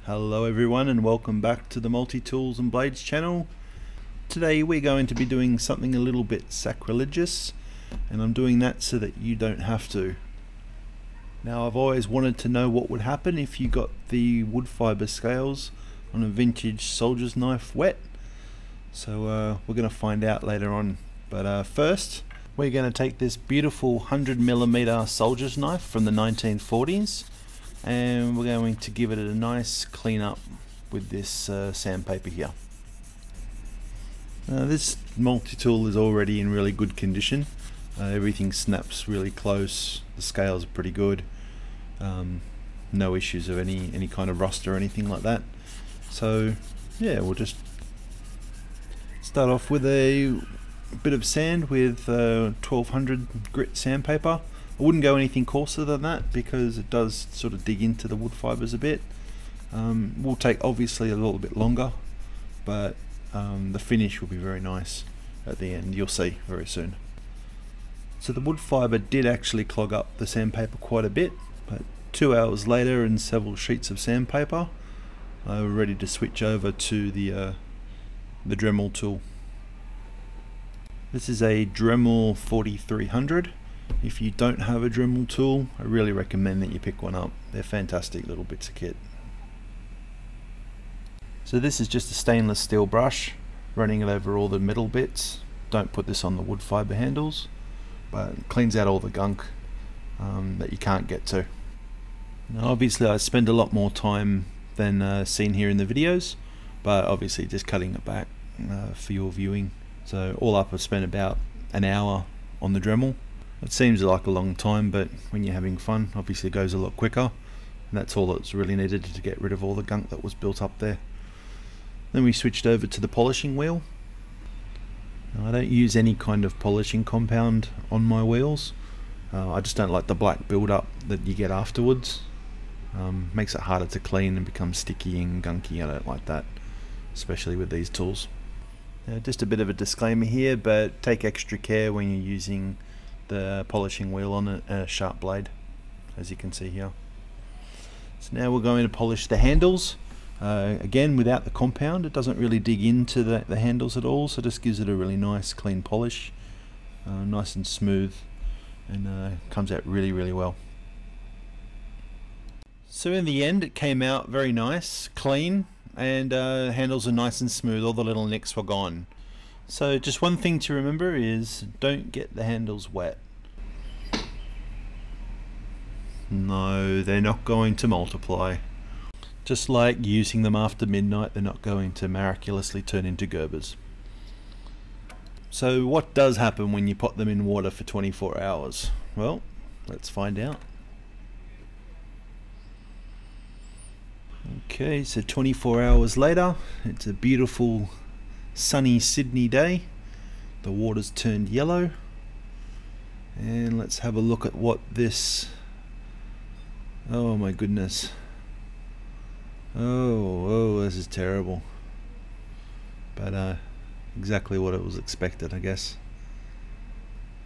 Hello everyone and welcome back to the Multi-Tools and Blades channel. Today we're going to be doing something a little bit sacrilegious, and I'm doing that so that you don't have to. Now, I've always wanted to know what would happen if you got the wood fibre scales on a vintage soldier's knife wet. So we're going to find out later on. But first we're going to take this beautiful 100mm soldier's knife from the 1940s. And we're going to give it a nice clean up with this sandpaper here. This multi-tool is already in really good condition. Everything snaps really close, the scales are pretty good, no issues of any kind of rust or anything like that. So yeah, we'll just start off with a bit of sand with 1200 grit sandpaper. I wouldn't go anything coarser than that because it does sort of dig into the wood fibres a bit. Will take obviously a little bit longer, but the finish will be very nice at the end. You'll see very soon. So the wood fibre did actually clog up the sandpaper quite a bit, but 2 hours later and several sheets of sandpaper, we're ready to switch over to the Dremel tool. This is a Dremel 4300. If you don't have a Dremel tool, I really recommend that you pick one up. They're fantastic little bits of kit. So this is just a stainless steel brush, running it over all the metal bits. Don't put this on the wood fibre handles, but it cleans out all the gunk that you can't get to. Now obviously I spend a lot more time than seen here in the videos, but obviously just cutting it back for your viewing. So all up I've spent about an hour on the Dremel. It seems like a long time, but when you're having fun, obviously it goes a lot quicker, and that's all that's really needed to get rid of all the gunk that was built up there. Then we switched over to the polishing wheel. Now, I don't use any kind of polishing compound on my wheels. I just don't like the black build-up that you get afterwards. Makes it harder to clean and becomes sticky and gunky. I don't like that, especially with these tools. Just a bit of a disclaimer here, but take extra care when you're using the polishing wheel on a sharp blade, as you can see here. So now we're going to polish the handles. Again, without the compound, it doesn't really dig into the handles at all, so it just gives it a really nice clean polish, nice and smooth, and comes out really well. So in the end it came out very nice, clean, and handles are nice and smooth. All the little nicks were gone. So just one thing to remember is don't get the handles wet. No, they're not going to multiply. Just like using them after midnight, they're not going to miraculously turn into Gerbers. So what does happen when you put them in water for 24 hours? Well, let's find out. Okay, so 24 hours later, it's a beautiful sunny Sydney day. The water's turned yellow, and let's have a look at what this, oh my goodness, oh this is terrible, but exactly what it was expected, I guess.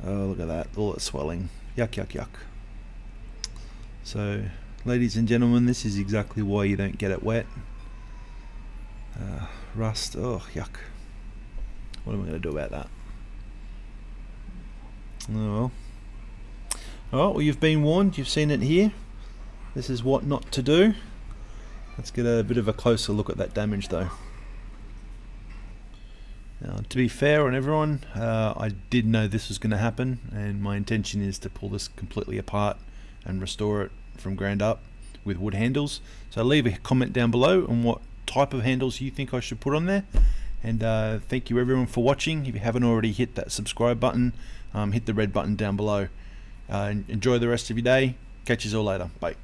Oh, look at that, all that swelling, yuck. So ladies and gentlemen, this is exactly why you don't get it wet. Rust, oh yuck. What am I going to do about that? Oh well, you've been warned, you've seen it here. This is what not to do. Let's get a bit of a closer look at that damage though. Now, to be fair on everyone, I did know this was going to happen, and my intention is to pull this completely apart and restore it from ground up with wood handles. So leave a comment down below on what type of handles you think I should put on there. And thank you everyone for watching. If you haven't already, hit that subscribe button, hit the red button down below. Enjoy the rest of your day. Catch you all later. Bye.